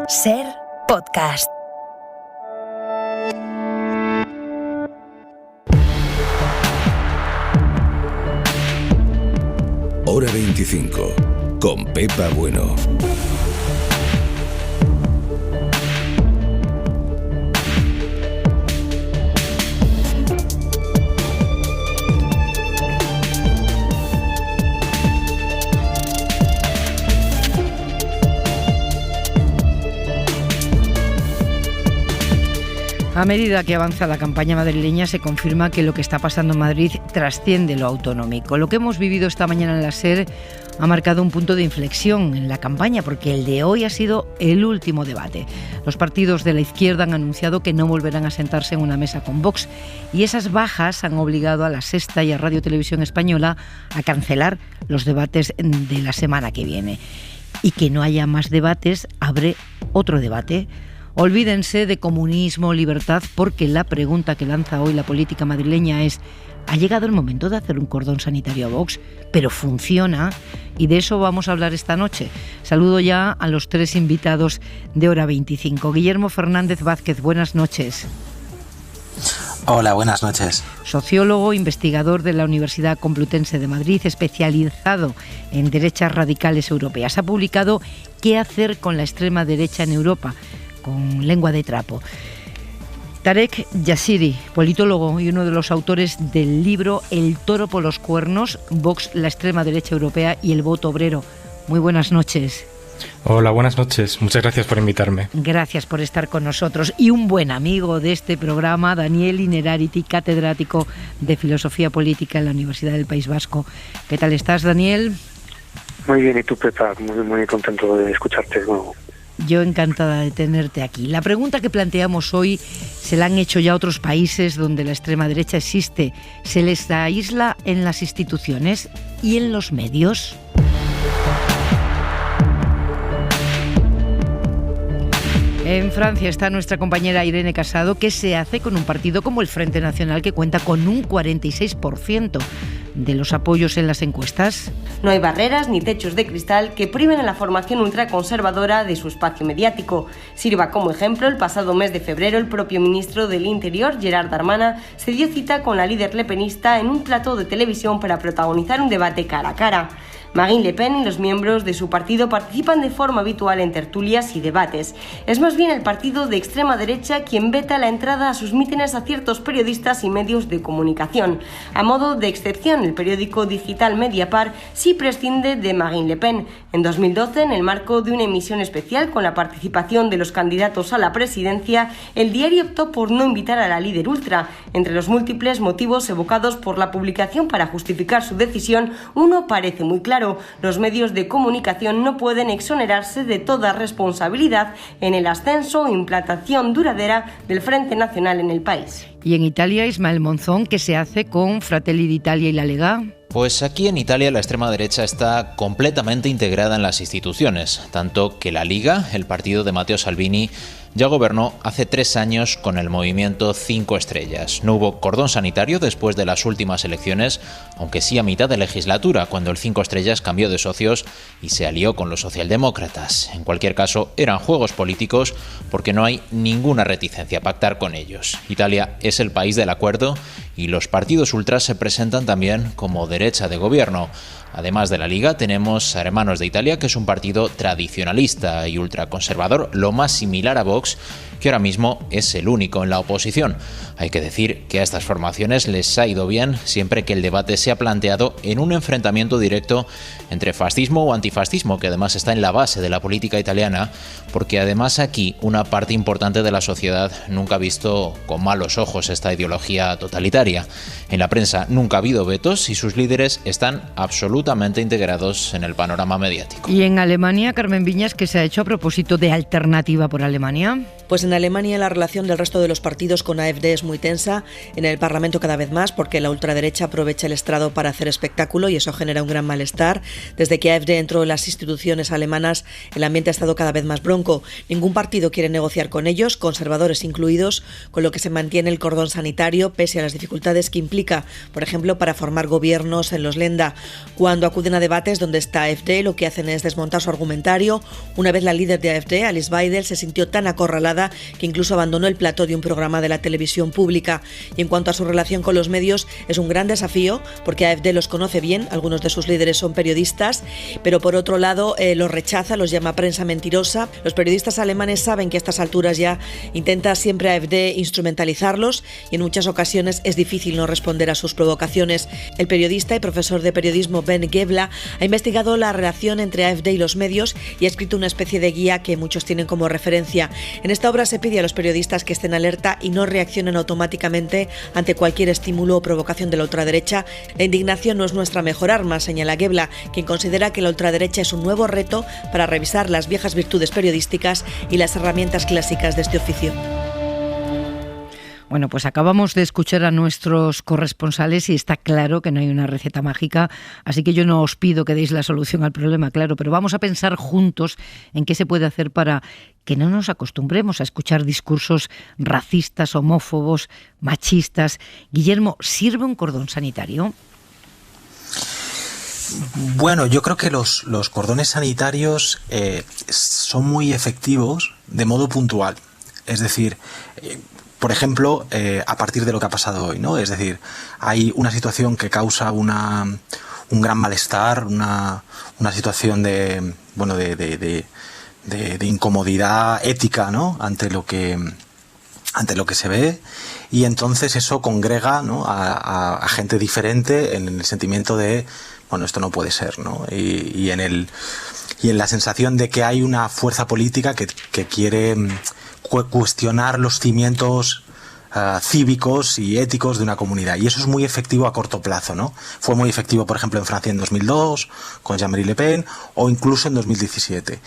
Ser podcast. Hora 25, con Pepa Bueno. A medida que avanza la campaña madrileña, se confirma que lo que está pasando en Madrid trasciende lo autonómico. Lo que hemos vivido esta mañana en la SER ha marcado un punto de inflexión en la campaña, porque el de hoy ha sido el último debate. Los partidos de la izquierda han anunciado que no volverán a sentarse en una mesa con Vox, y esas bajas han obligado a La Sexta y a Radio Televisión Española a cancelar los debates de la semana que viene. Y que no haya más debates abre otro debate. Olvídense de comunismo o libertad, porque la pregunta que lanza hoy la política madrileña es: ¿ha llegado el momento de hacer un cordón sanitario a Vox? ¿Pero funciona? Y de eso vamos a hablar esta noche. Saludo ya a los tres invitados de Hora 25. Guillermo Fernández Vázquez, buenas noches. Hola, buenas noches. Sociólogo, investigador de la Universidad Complutense de Madrid, especializado en derechas radicales europeas. Ha publicado ¿Qué hacer con la extrema derecha en Europa?, con lengua de trapo. Tarek Yassiri, politólogo y uno de los autores del libro El toro por los cuernos, Vox, la extrema derecha europea y el voto obrero. Muy buenas noches. Hola, buenas noches. Muchas gracias por invitarme. Gracias por estar con nosotros. Y un buen amigo de este programa, Daniel Innerarity, catedrático de Filosofía Política en la Universidad del País Vasco. ¿Qué tal estás, Daniel? Muy bien, y tú, Pepa, muy contento de escucharte de nuevo. Yo encantada de tenerte aquí. La pregunta que planteamos hoy se la han hecho ya otros países donde la extrema derecha existe. ¿Se les aísla en las instituciones y en los medios? En Francia está nuestra compañera Irene Casado. ¿Qué se hace con un partido como el Frente Nacional, que cuenta con un 46% de los apoyos en las encuestas? No hay barreras ni techos de cristal que priven a la formación ultraconservadora de su espacio mediático. Sirva como ejemplo, el pasado mes de febrero el propio ministro del Interior, Gerard Darmanin, se dio cita con la líder lepenista en un plató de televisión para protagonizar un debate cara a cara. Marine Le Pen y los miembros de su partido participan de forma habitual en tertulias y debates. Es más bien el partido de extrema derecha quien veta la entrada a sus mítines a ciertos periodistas y medios de comunicación. A modo de excepción, el periódico digital Mediapart sí prescinde de Marine Le Pen. En 2012, en el marco de una emisión especial con la participación de los candidatos a la presidencia, el diario optó por no invitar a la líder ultra. Entre los múltiples motivos evocados por la publicación para justificar su decisión, uno parece muy claro: los medios de comunicación no pueden exonerarse de toda responsabilidad en el ascenso o implantación duradera del Frente Nacional en el país. Y en Italia, Ismael Monzón, ¿qué se hace con Fratelli d'Italia y la Lega? Pues aquí en Italia la extrema derecha está completamente integrada en las instituciones, tanto que la Liga, el partido de Matteo Salvini, ya gobernó hace 3 años con el movimiento 5 estrellas. No hubo cordón sanitario después de las últimas elecciones, aunque sí a mitad de legislatura, cuando el 5 estrellas cambió de socios y se alió con los socialdemócratas. En cualquier caso, eran juegos políticos porque no hay ninguna reticencia a pactar con ellos. Italia es el país del acuerdo y los partidos ultras se presentan también como derecha de gobierno. Además de la Liga, tenemos a Hermanos de Italia, que es un partido tradicionalista y ultraconservador, lo más similar a Vox, que ahora mismo es el único en la oposición. Hay que decir que a estas formaciones les ha ido bien siempre que el debate se ha planteado en un enfrentamiento directo entre fascismo o antifascismo, que además está en la base de la política italiana, porque además aquí una parte importante de la sociedad nunca ha visto con malos ojos esta ideología totalitaria. En la prensa nunca ha habido vetos y sus líderes están absolutamente integrados en el panorama mediático. Y en Alemania, Carmen Viñas, ¿qué se ha hecho a propósito de Alternativa por Alemania? Pues en En Alemania la relación del resto de los partidos con AfD es muy tensa, en el Parlamento cada vez más, porque la ultraderecha aprovecha el estrado para hacer espectáculo y eso genera un gran malestar. Desde que AfD entró en las instituciones alemanas, el ambiente ha estado cada vez más bronco. Ningún partido quiere negociar con ellos, conservadores incluidos, con lo que se mantiene el cordón sanitario pese a las dificultades que implica, por ejemplo, para formar gobiernos en los Länder. Cuando acuden a debates donde está AfD, lo que hacen es desmontar su argumentario. Una vez la líder de AfD, Alice Weidel, se sintió tan acorralada que incluso abandonó el plató de un programa de la televisión pública. Y en cuanto a su relación con los medios, es un gran desafío porque AfD los conoce bien, algunos de sus líderes son periodistas, pero por otro lado los rechaza, los llama prensa mentirosa. Los periodistas alemanes saben que a estas alturas ya intenta siempre AfD instrumentalizarlos y en muchas ocasiones es difícil no responder a sus provocaciones. El periodista y profesor de periodismo Ben Gebla ha investigado la relación entre AfD y los medios y ha escrito una especie de guía que muchos tienen como referencia. En esta obra se pide a los periodistas que estén alerta y no reaccionen automáticamente ante cualquier estímulo o provocación de la ultraderecha. La indignación no es nuestra mejor arma, señala Gebla, quien considera que la ultraderecha es un nuevo reto para revisar las viejas virtudes periodísticas y las herramientas clásicas de este oficio. Bueno, pues acabamos de escuchar a nuestros corresponsales y está claro que no hay una receta mágica, así que yo no os pido que deis la solución al problema, claro, pero vamos a pensar juntos en qué se puede hacer para que no nos acostumbremos a escuchar discursos racistas, homófobos, machistas. Guillermo, ¿sirve un cordón sanitario? Bueno, yo creo que los cordones sanitarios son muy efectivos de modo puntual. Es decir, por ejemplo, a partir de lo que ha pasado hoy, ¿no? Es decir, hay una situación que causa un gran malestar, una situación de incomodidad ética, ¿no? ante lo que se ve, y entonces eso congrega, ¿no? a gente diferente en el sentimiento de, bueno, esto no puede ser, ¿no? Y en la sensación de que hay una fuerza política que quiere cuestionar los cimientos cívicos y éticos de una comunidad, y eso es muy efectivo a corto plazo, ¿no? Fue muy efectivo, por ejemplo, en Francia en 2002 con Jean-Marie Le Pen, o incluso en 2017.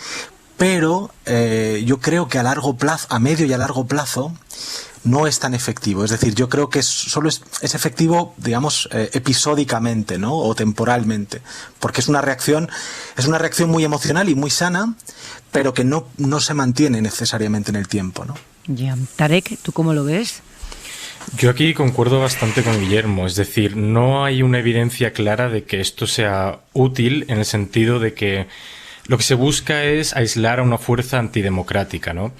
Pero yo creo que a medio y a largo plazo no es tan efectivo. Es decir, yo creo que solo es efectivo, digamos, episódicamente, ¿no? O temporalmente, porque es una reacción muy emocional y muy sana, pero que no se mantiene necesariamente en el tiempo, ¿no? Ya. Tarek, ¿tú cómo lo ves? Yo aquí concuerdo bastante con Guillermo, es decir, no hay una evidencia clara de que esto sea útil, en el sentido de que lo que se busca es aislar a una fuerza antidemocrática, ¿no?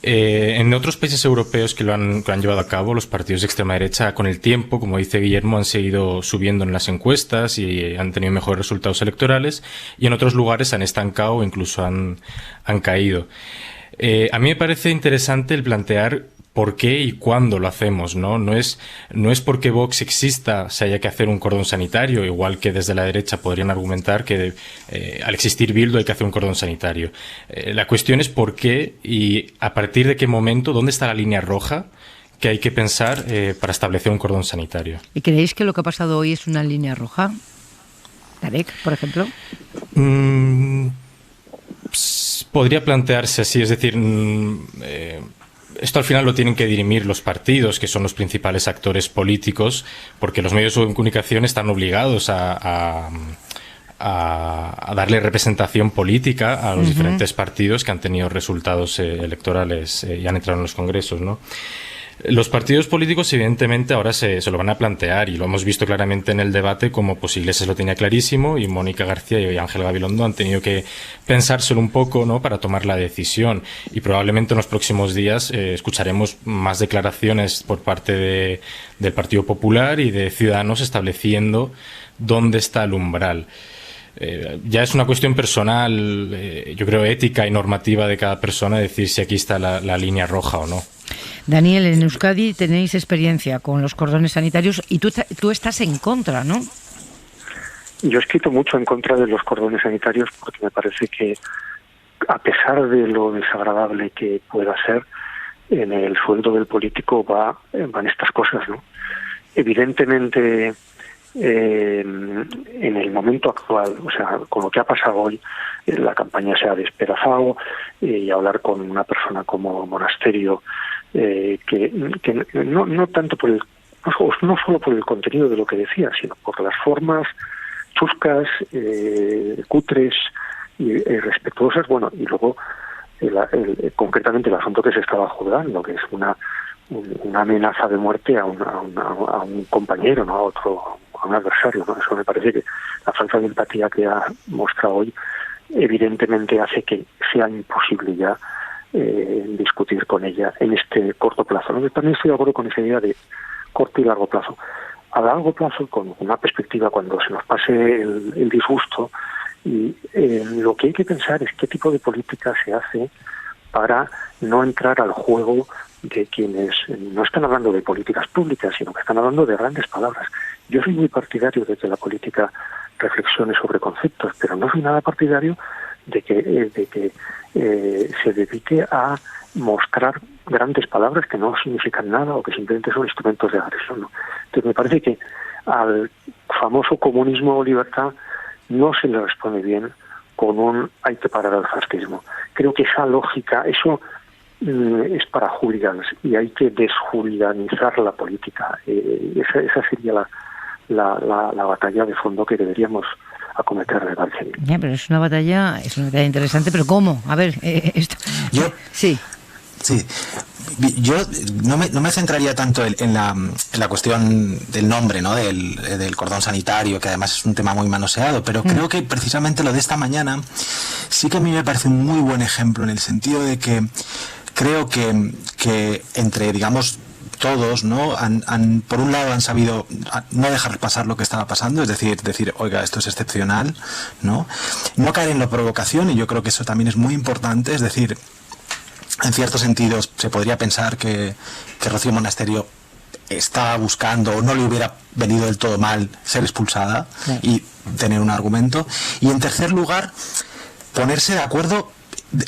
En otros países europeos que lo han llevado a cabo, los partidos de extrema derecha, con el tiempo, como dice Guillermo, han seguido subiendo en las encuestas y han tenido mejores resultados electorales, y en otros lugares han estancado o incluso han caído. A mí me parece interesante el plantear por qué y cuándo lo hacemos, ¿no? No es porque Vox exista se haya que hacer un cordón sanitario, igual que desde la derecha podrían argumentar que al existir Bildu hay que hacer un cordón sanitario. La cuestión es por qué y a partir de qué momento, dónde está la línea roja que hay que pensar para establecer un cordón sanitario. ¿Y creéis que lo que ha pasado hoy es una línea roja? Tarek, por ejemplo. Podría plantearse así, es decir, esto al final lo tienen que dirimir los partidos, que son los principales actores políticos, porque los medios de comunicación están obligados a darle representación política a los diferentes partidos que han tenido resultados electorales y han entrado en los congresos, ¿no? Los partidos políticos evidentemente ahora se lo van a plantear, y lo hemos visto claramente en el debate, como pues Iglesias lo tenía clarísimo y Mónica García y Ángel Gabilondo han tenido que pensárselo un poco, ¿no?, para tomar la decisión, y probablemente en los próximos días escucharemos más declaraciones por parte del Partido Popular y de Ciudadanos estableciendo dónde está el umbral. Ya es una cuestión personal, yo creo ética y normativa de cada persona, decir si aquí está la línea roja o no. Daniel, en Euskadi tenéis experiencia con los cordones sanitarios y tú estás en contra, ¿no? Yo he escrito mucho en contra de los cordones sanitarios porque me parece que, a pesar de lo desagradable que pueda ser, en el sueldo del político van estas cosas, ¿no? Evidentemente, en el momento actual, o sea, con lo que ha pasado hoy, la campaña se ha despedazado, y hablar con una persona como Monasterio, que no tanto por no solo por el contenido de lo que decía, sino por las formas chuscas, cutres y respetuosas, bueno, y luego concretamente el asunto que se estaba juzgando, que es una amenaza de muerte a un compañero, no a un adversario, ¿no? Eso me parece que la falta de empatía que ha mostrado hoy evidentemente hace que sea imposible ya discutir con ella en este corto plazo, ¿no? Yo también estoy de acuerdo con esa idea de corto y largo plazo. A largo plazo, con una perspectiva, cuando se nos pase el disgusto, y lo que hay que pensar es qué tipo de política se hace para no entrar al juego de quienes no están hablando de políticas públicas, sino que están hablando de grandes palabras. Yo soy muy partidario de que la política reflexione sobre conceptos, pero no soy nada partidario de que se dedique a mostrar grandes palabras que no significan nada o que simplemente son instrumentos de agresión, ¿no? Entonces me parece que al famoso comunismo o libertad no se le responde bien con un hay que parar al fascismo. Creo que esa lógica, eso es para hooligans y hay que deshooliganizar la política. Esa sería la batalla de fondo que deberíamos acometer, me parece. Ya, pero es una batalla interesante, pero ¿cómo? A ver, esto... Sí. Yo no me centraría tanto en la cuestión del nombre, ¿no? del cordón sanitario, que además es un tema muy manoseado, pero creo que precisamente lo de esta mañana sí que a mí me parece un muy buen ejemplo, en el sentido de que creo que entre, digamos, todos, ¿no? Por un lado han sabido no dejar pasar lo que estaba pasando, es decir, oiga, esto es excepcional, ¿no? No caer en la provocación, y yo creo que eso también es muy importante, es decir, en ciertos sentidos se podría pensar que Rocío Monasterio estaba buscando, o no le hubiera venido del todo mal ser expulsada, sí, y tener un argumento. Y en tercer lugar, ponerse de acuerdo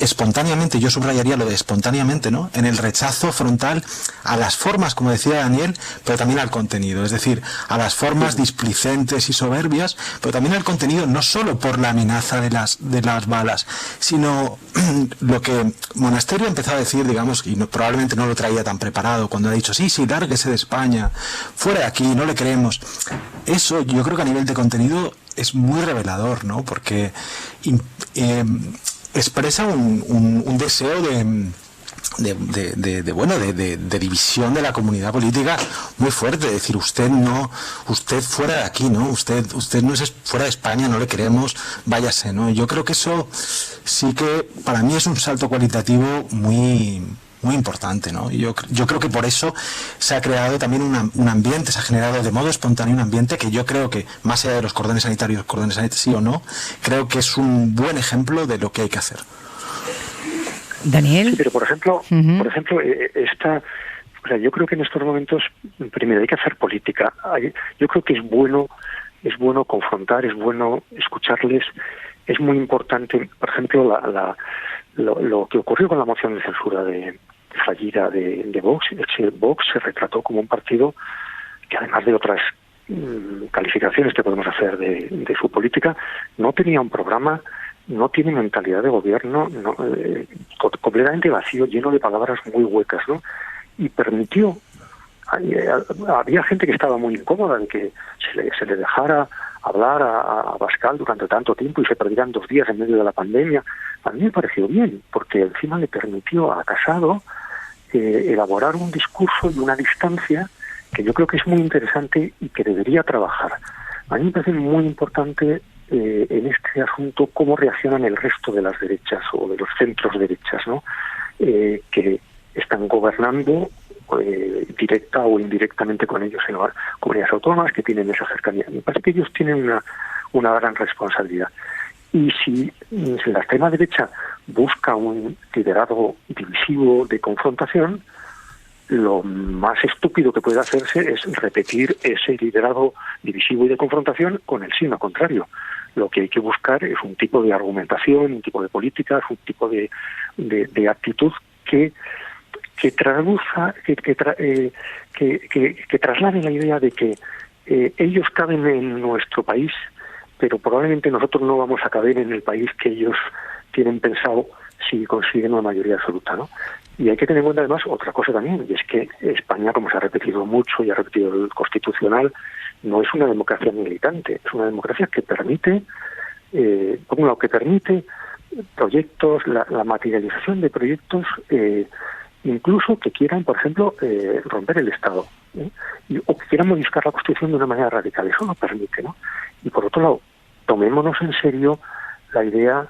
espontáneamente, yo subrayaría lo de espontáneamente, ¿no? En el rechazo frontal a las formas, como decía Daniel, pero también al contenido, es decir, a las formas displicentes y soberbias, pero también al contenido, no solo por la amenaza de las balas, sino lo que Monasterio empezó a decir, digamos, y probablemente no lo traía tan preparado, cuando ha dicho, sí, lárguese de España, fuera de aquí, no le creemos. Eso yo creo que a nivel de contenido es muy revelador, ¿no? Porque expresa un deseo de división de la comunidad política muy fuerte, es decir, usted fuera de aquí, ¿no? Usted no es fuera de España, no le queremos, váyase, ¿no? Yo creo que eso sí que para mí es un salto cualitativo muy importante, ¿no? Yo creo que por eso se ha creado también un ambiente, se ha generado de modo espontáneo un ambiente que yo creo que, más allá de los cordones sanitarios, sí o no, creo que es un buen ejemplo de lo que hay que hacer. Daniel. Sí, pero por ejemplo, yo creo que en estos momentos, primero, hay que hacer política. Yo creo que es bueno confrontar, es bueno escucharles. Es muy importante, por ejemplo, lo que ocurrió con la moción de censura fallida de Vox. Vox se retrató como un partido que, además de otras calificaciones que podemos hacer de su política, no tenía un programa, no tiene mentalidad de gobierno, completamente vacío, lleno de palabras muy huecas, ¿no? Y permitió, había gente que estaba muy incómoda en que se le dejara hablar a Abascal durante tanto tiempo y se perdieran 2 días en medio de la pandemia. A mí me pareció bien, porque encima le permitió a Casado elaborar un discurso y una distancia que yo creo que es muy interesante y que debería trabajar. A mí me parece muy importante en este asunto cómo reaccionan el resto de las derechas o de los centros derechas, ¿no? Que están gobernando directa o indirectamente con ellos en las comunidades autónomas, que tienen esa cercanía. Me parece que ellos tienen una gran responsabilidad. Y si la extrema derecha busca un liderazgo divisivo de confrontación, lo más estúpido que puede hacerse es repetir ese liderazgo divisivo y de confrontación con el signo contrario. Lo que hay que buscar es un tipo de argumentación, un tipo de políticas, un tipo de actitud que traduzca, que traslade la idea de que ellos caben en nuestro país, pero probablemente nosotros no vamos a caber en el país que ellos tienen pensado si consiguen una mayoría absoluta, ¿no? Y hay que tener en cuenta además otra cosa también, y es que España, como se ha repetido mucho y ha repetido el Constitucional, no es una democracia militante, es una democracia que permite, por un lado, que permite proyectos, la materialización de proyectos, incluso que quieran, por ejemplo, romper el Estado, o que quieran modificar la Constitución de una manera radical. Eso lo permite, ¿no? Y por otro lado, tomémonos en serio la idea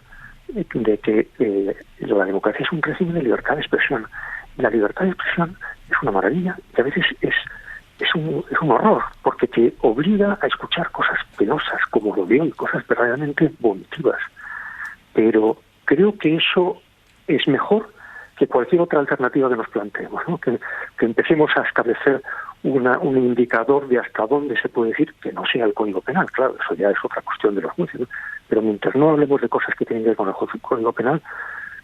de que la democracia es un régimen de libertad de expresión. Y la libertad de expresión es una maravilla y a veces es un horror, porque te obliga a escuchar cosas penosas, como lo de hoy, cosas verdaderamente vomitivas. Pero creo que eso es mejor que cualquier otra alternativa que nos planteemos, ¿no? Que empecemos a establecer un indicador de hasta dónde se puede decir que no sea el Código Penal. Claro, eso ya es otra cuestión de los jueces, ¿no? Pero mientras no hablemos de cosas que tienen que ver con el Código Penal,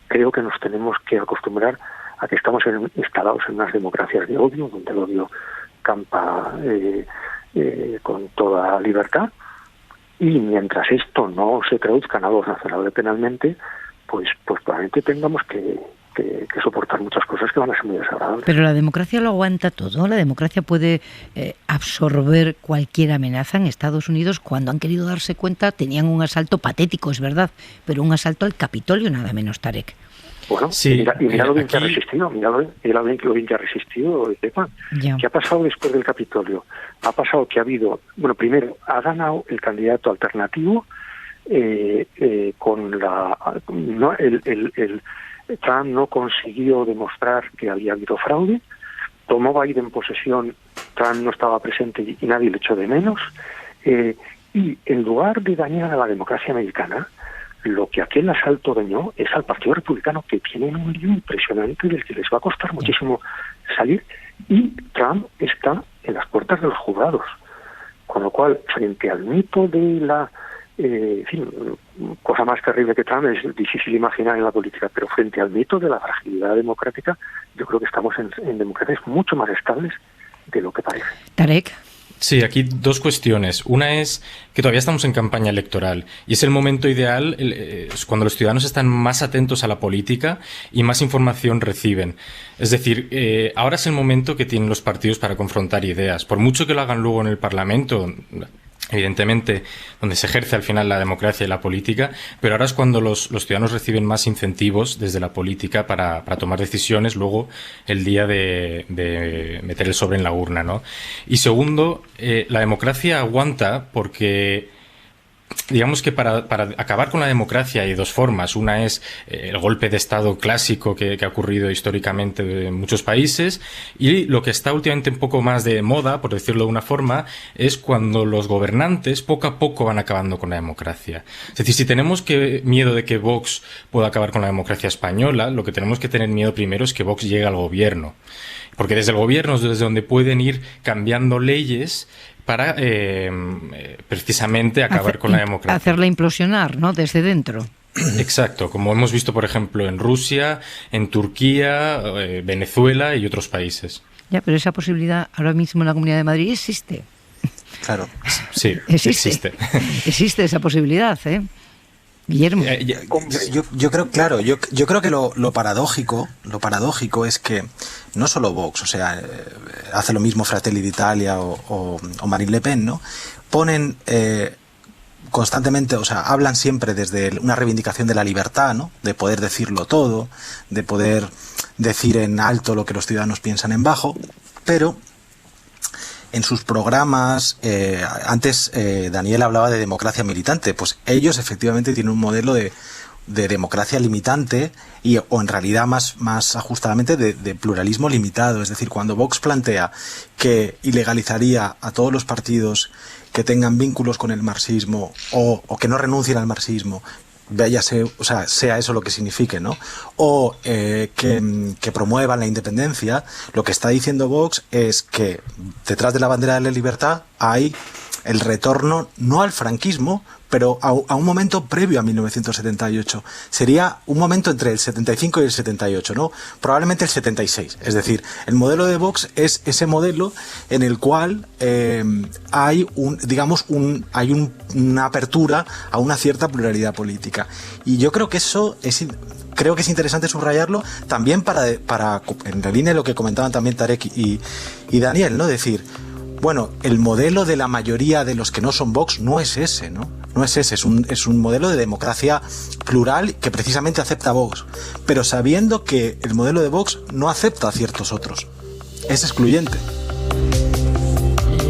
creo que nos tenemos que acostumbrar a que estamos instalados en unas democracias de odio, donde el odio campa con toda libertad, y mientras esto no se traduzca en algo sancionable penalmente, pues probablemente tengamos que soportar muchas cosas que van a ser muy desagradables. Pero la democracia lo aguanta todo. La democracia puede absorber cualquier amenaza. En Estados Unidos, cuando han querido darse cuenta, tenían un asalto patético, es verdad, pero un asalto al Capitolio, nada menos, Tarek. Bueno, sí, mira lo bien que ha resistido, mira lo bien que ha resistido, Pepa. ¿Qué ha pasado después del Capitolio? Ha pasado que ha habido, bueno, primero, ha ganado el candidato alternativo con Trump no consiguió demostrar que había habido fraude, tomó Biden posesión, Trump no estaba presente y nadie le echó de menos, y en lugar de dañar a la democracia americana, lo que aquel asalto dañó es al Partido Republicano, que tiene un lío impresionante del que les va a costar muchísimo salir, y Trump está en las puertas de los juzgados, con lo cual, frente al mito de la en fin, cosa más terrible que Trump es difícil imaginar en la política, pero frente al mito de la fragilidad democrática, yo creo que estamos en democracias mucho más estables de lo que parece. Tarek. Sí, aquí dos cuestiones. Una es que todavía estamos en campaña electoral y es el momento ideal cuando los ciudadanos están más atentos a la política y más información reciben. Es decir, ahora es el momento que tienen los partidos para confrontar ideas. Por mucho que lo hagan luego en el Parlamento, evidentemente, donde se ejerce al final la democracia y la política, pero ahora es cuando los ciudadanos reciben más incentivos desde la política para tomar decisiones luego el día de meter el sobre en la urna, ¿no? Y segundo, la democracia aguanta porque, digamos que para acabar con la democracia hay dos formas. Una es el golpe de Estado clásico que ha ocurrido históricamente en muchos países, y lo que está últimamente un poco más de moda, por decirlo de una forma, es cuando los gobernantes poco a poco van acabando con la democracia. Es decir, si tenemos miedo de que Vox pueda acabar con la democracia española, lo que tenemos que tener miedo primero es que Vox llegue al gobierno. Porque desde el gobierno es desde donde pueden ir cambiando leyes para precisamente acabar con la democracia. Hacerla implosionar, ¿no? Desde dentro. Exacto, como hemos visto, por ejemplo, en Rusia, en Turquía, Venezuela y otros países. Ya, pero esa posibilidad ahora mismo en la Comunidad de Madrid existe. Claro. Sí, existe. Existe esa posibilidad, ¿eh? Guillermo. Yo creo, claro, yo creo que lo paradójico es que no solo Vox, o sea, hace lo mismo Fratelli d'Italia o Marine Le Pen, ¿no? Ponen constantemente, o sea, hablan siempre desde una reivindicación de la libertad, ¿no? De poder decirlo todo, de poder decir en alto lo que los ciudadanos piensan en bajo, pero en sus programas, antes Daniel hablaba de democracia militante, pues ellos efectivamente tienen un modelo de democracia limitante o en realidad más ajustadamente de pluralismo limitado. Es decir, cuando Vox plantea que ilegalizaría a todos los partidos que tengan vínculos con el marxismo o que no renuncien al marxismo, véyase, o sea, sea eso lo que signifique, ¿no? O que promuevan la independencia, lo que está diciendo Vox es que detrás de la bandera de la libertad hay el retorno no al franquismo, pero a un momento previo a 1978. Sería un momento entre el 75 y el 78, ¿no? Probablemente el 76. Es decir, el modelo de Vox es ese modelo en el cual hay una apertura a una cierta pluralidad política. Y yo creo que eso es creo que es interesante subrayarlo también para en la línea de lo que comentaban también Tarek y Daniel, ¿no? Decir, bueno, el modelo de la mayoría de los que no son Vox no es ese, ¿no? No es ese, es un modelo de democracia plural que precisamente acepta a Vox, pero sabiendo que el modelo de Vox no acepta a ciertos otros, es excluyente.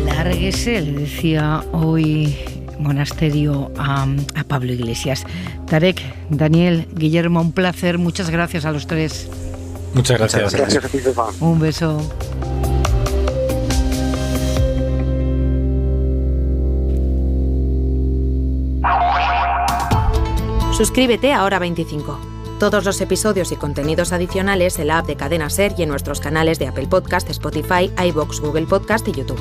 Lárguese, le decía hoy Monasterio a Pablo Iglesias. Tarek, Daniel, Guillermo, un placer, muchas gracias a los tres. Muchas gracias. Gracias a ti, Pepa. Un beso. Suscríbete a Hora 25. Todos los episodios y contenidos adicionales en la app de Cadena SER y en nuestros canales de Apple Podcast, Spotify, iVoox, Google Podcast y YouTube.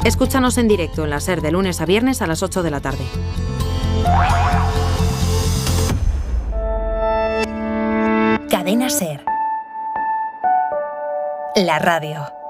Escúchanos en directo en la SER de lunes a viernes a las 8 de la tarde. Cadena SER. La radio.